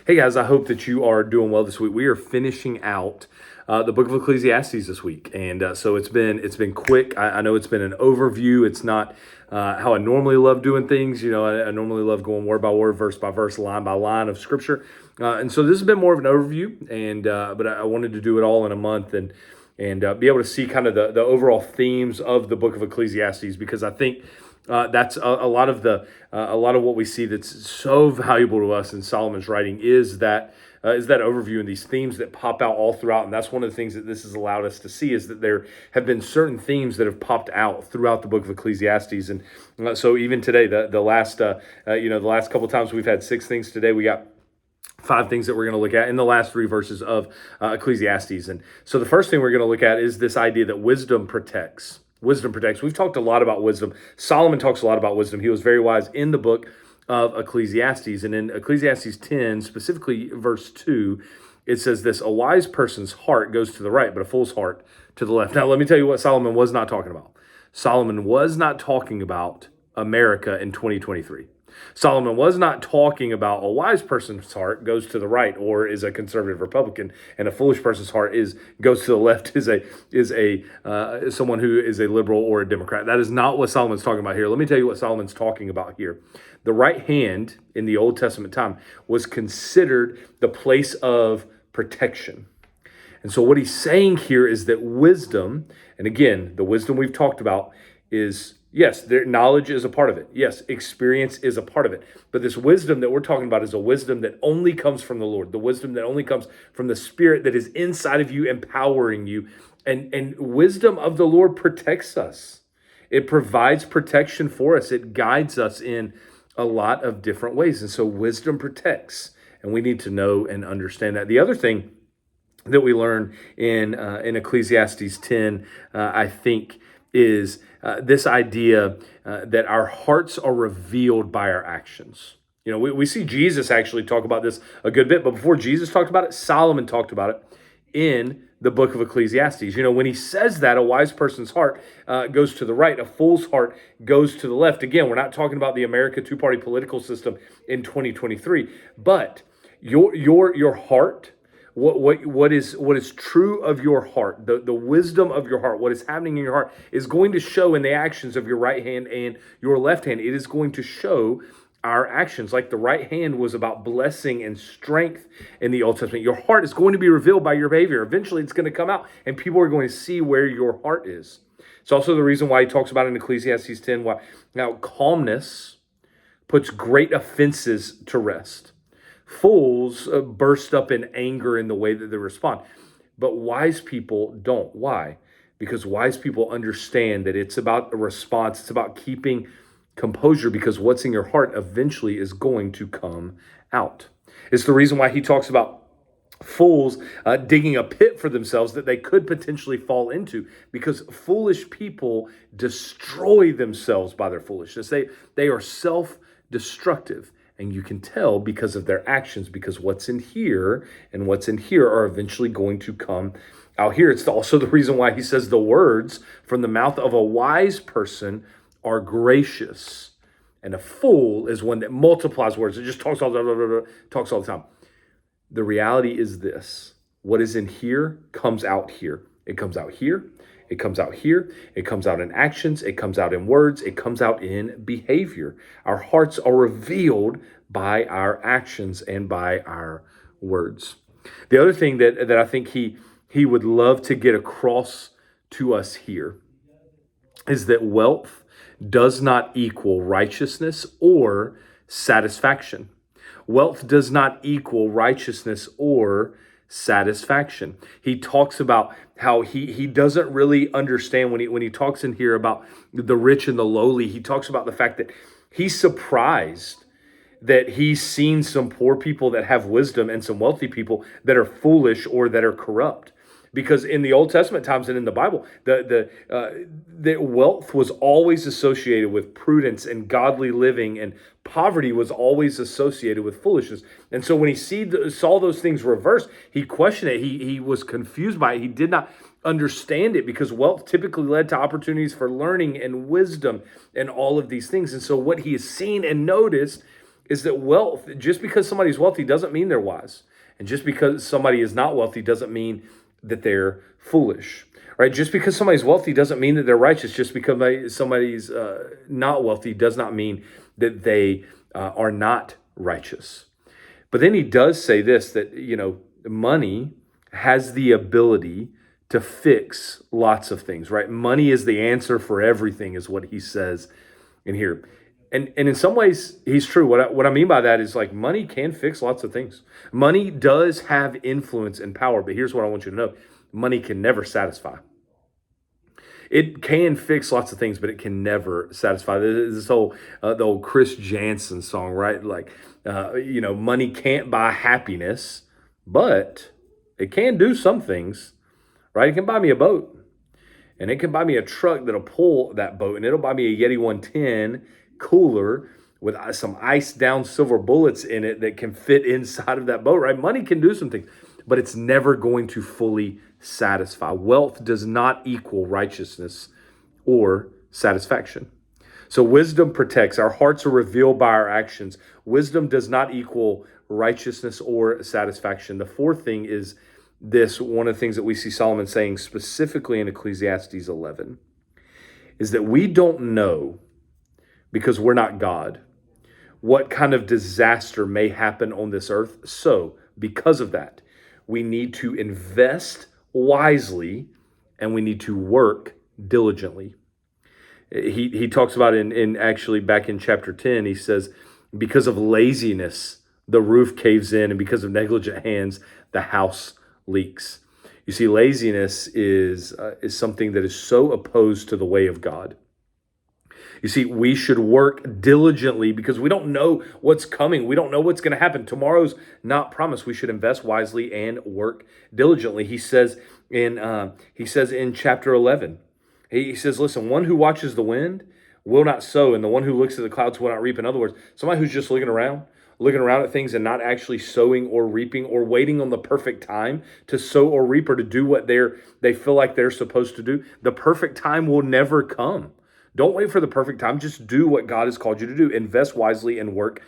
Hey guys, I hope that you are doing well this week. We are finishing out the book of Ecclesiastes this week, and so it's been quick. I know it's been an overview. It's not how I normally love doing things. I normally love going word by word, verse by verse, line by line of scripture, and so this has been more of an overview. And but I wanted to do it all in a month and be able to see kind of the overall themes of the book of Ecclesiastes, because I think that's a lot of what we see that's so valuable to us in Solomon's writing is that overview and these themes that pop out all throughout. And that's one of the things that this has allowed us to see, is that there have been certain themes that have popped out throughout the book of Ecclesiastes. And so even today, the last couple of times we've had 6 things. Today we got 5 things that we're going to look at in the last 3 verses of Ecclesiastes. And so the first thing we're going to look at is this idea that wisdom protects. Wisdom protects. We've talked a lot about wisdom. Solomon talks a lot about wisdom. He was very wise in the book of Ecclesiastes. And in Ecclesiastes 10, specifically verse 2, it says this: a wise person's heart goes to the right, but a fool's heart to the left. Now, let me tell you what Solomon was not talking about. Solomon was not talking about America in 2023. Solomon was not talking about a wise person's heart goes to the right or is a conservative Republican, and a foolish person's heart goes to the left is someone who is a liberal or a Democrat. That is not what Solomon's talking about here. Let me tell you what Solomon's talking about here. The right hand in the Old Testament time was considered the place of protection. And so what he's saying here is that wisdom, and again, the wisdom we've talked about is, yes, knowledge is a part of it. Yes, experience is a part of it. But this wisdom that we're talking about is a wisdom that only comes from the Lord, the wisdom that only comes from the Spirit that is inside of you, empowering you. And wisdom of the Lord protects us. It provides protection for us. It guides us in a lot of different ways. And so wisdom protects, and we need to know and understand that. The other thing that we learn in Ecclesiastes 10, I think, is this idea that our hearts are revealed by our actions. We see Jesus actually talk about this a good bit, but before Jesus talked about it, Solomon talked about it in the book of Ecclesiastes. When he says that a wise person's heart goes to the right, a fool's heart goes to the left. Again, we're not talking about the America two-party political system in 2023, but your heart, what is true of your heart, the wisdom of your heart, what is happening in your heart is going to show in the actions of your right hand and your left hand. It is going to show our actions. Like the right hand was about blessing and strength in the Old Testament, your heart is going to be revealed by your behavior. Eventually it's going to come out and people are going to see where your heart is. It's also the reason why he talks about in Ecclesiastes 10, now calmness puts great offenses to rest. Fools burst up in anger in the way that they respond. But wise people don't. Why? Because wise people understand that it's about a response. It's about keeping composure, because what's in your heart eventually is going to come out. It's the reason why he talks about fools digging a pit for themselves that they could potentially fall into, because foolish people destroy themselves by their foolishness. They are self-destructive. And you can tell because of their actions, because what's in here and what's in here are eventually going to come out here. It's also the reason why he says the words from the mouth of a wise person are gracious. And a fool is one that multiplies words. It just talks all the time. The reality is this: what is in here comes out here. It comes out here. It comes out here. It comes out in actions. It comes out in words. It comes out in behavior. Our hearts are revealed by our actions and by our words. The other thing that I think he would love to get across to us here is that wealth does not equal righteousness or satisfaction. Wealth does not equal righteousness or satisfaction. He talks about how he doesn't really understand when he talks in here about the rich and the lowly. He talks about the fact that he's surprised that he's seen some poor people that have wisdom and some wealthy people that are foolish or that are corrupt. Because in the Old Testament times and in the Bible, the wealth was always associated with prudence and godly living, and poverty was always associated with foolishness. And so when he saw those things reversed, he questioned it. He was confused by it. He did not understand it, because wealth typically led to opportunities for learning and wisdom and all of these things. And so what he has seen and noticed is that wealth, just because somebody's wealthy doesn't mean they're wise. And just because somebody is not wealthy doesn't mean that they're foolish, right? Just because somebody's wealthy doesn't mean that they're righteous. Just because somebody's not wealthy does not mean that they are not righteous. But then he does say this, that, money has the ability to fix lots of things, right? Money is the answer for everything, is what he says in here. And in some ways, he's true. What I mean by that is, like, money can fix lots of things. Money does have influence and power, but here's what I want you to know. Money can never satisfy. It can fix lots of things, but it can never satisfy. This whole the old Chris Jansen song, right? Like, money can't buy happiness, but it can do some things, right? It can buy me a boat, and it can buy me a truck that'll pull that boat, and it'll buy me a Yeti 110 cooler with some iced down silver bullets in it that can fit inside of that boat, right? Money can do some things, but it's never going to fully satisfy. Wealth does not equal righteousness or satisfaction. So wisdom protects. Our hearts are revealed by our actions. Wisdom does not equal righteousness or satisfaction. The fourth thing is this, one of the things that we see Solomon saying specifically in Ecclesiastes 11, is that we don't know, because we're not God, what kind of disaster may happen on this earth. So, because of that, we need to invest wisely and we need to work diligently. He talks about in actually back in chapter 10, he says, because of laziness, the roof caves in, and because of negligent hands, the house leaks. You see, laziness is something that is so opposed to the way of God. You see, we should work diligently because we don't know what's coming. We don't know what's going to happen. Tomorrow's not promised. We should invest wisely and work diligently. He says in chapter 11, he says, listen, one who watches the wind will not sow, and the one who looks at the clouds will not reap. In other words, somebody who's just looking around at things and not actually sowing or reaping or waiting on the perfect time to sow or reap or to do what they feel like they're supposed to do. The perfect time will never come. Don't wait for the perfect time. Just do what God has called you to do. Invest wisely and work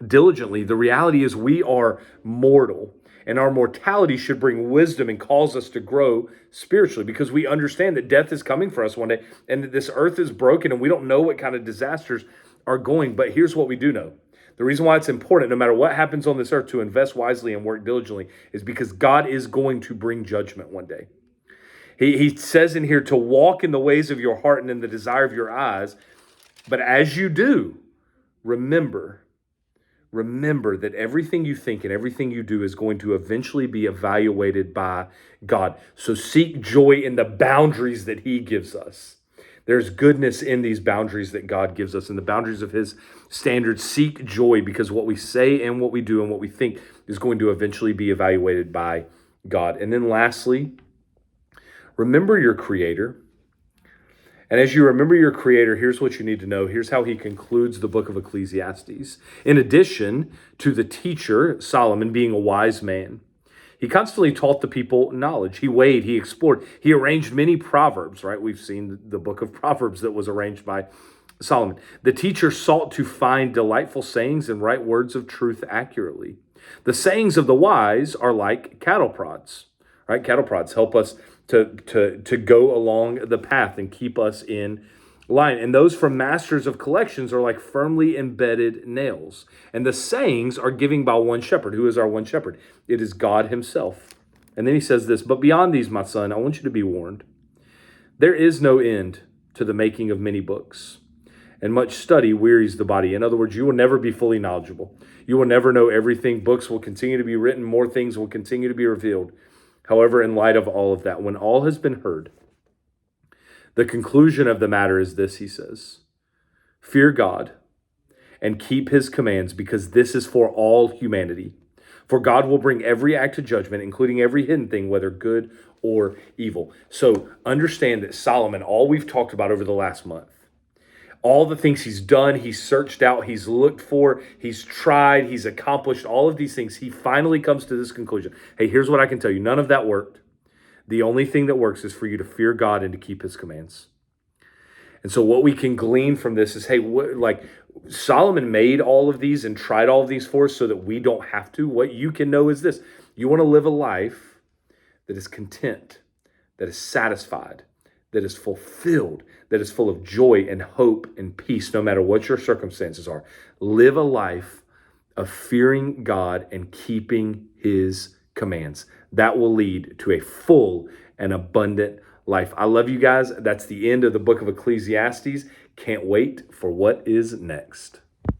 diligently. The reality is we are mortal, and our mortality should bring wisdom and cause us to grow spiritually, because we understand that death is coming for us one day and that this earth is broken and we don't know what kind of disasters are going. But here's what we do know. The reason why it's important, no matter what happens on this earth, to invest wisely and work diligently is because God is going to bring judgment one day. He says in here to walk in the ways of your heart and in the desire of your eyes. But as you do, remember that everything you think and everything you do is going to eventually be evaluated by God. So seek joy in the boundaries that he gives us. There's goodness in these boundaries that God gives us, in the boundaries of his standards. Seek joy, because what we say and what we do and what we think is going to eventually be evaluated by God. And then lastly, remember your Creator. And as you remember your Creator, here's what you need to know. Here's how he concludes the book of Ecclesiastes. In addition to the teacher, Solomon, being a wise man, he constantly taught the people knowledge. He weighed, he explored, he arranged many proverbs, right? We've seen the book of Proverbs that was arranged by Solomon. The teacher sought to find delightful sayings and write words of truth accurately. The sayings of the wise are like cattle prods, right? Cattle prods help us to go along the path and keep us in line. And those from masters of collections are like firmly embedded nails. And the sayings are given by one shepherd. Who is our one shepherd? It is God himself. And then he says this, but beyond these, my son, I want you to be warned. There is no end to the making of many books, and much study wearies the body. In other words, you will never be fully knowledgeable. You will never know everything. Books will continue to be written. More things will continue to be revealed. However, in light of all of that, when all has been heard, the conclusion of the matter is this, he says, fear God and keep his commands, because this is for all humanity. For God will bring every act to judgment, including every hidden thing, whether good or evil. So understand that Solomon, all we've talked about over the last month, all the things he's done, he's searched out, he's looked for, he's tried, he's accomplished all of these things. He finally comes to this conclusion. Hey, here's what I can tell you. None of that worked. The only thing that works is for you to fear God and to keep his commands. And so what we can glean from this is, hey, Solomon made all of these and tried all of these for us so that we don't have to. What you can know is this: you want to live a life that is content, that is satisfied, that is fulfilled, that is full of joy and hope and peace, no matter what your circumstances are. Live a life of fearing God and keeping his commands. That will lead to a full and abundant life. I love you guys. That's the end of the book of Ecclesiastes. Can't wait for what is next.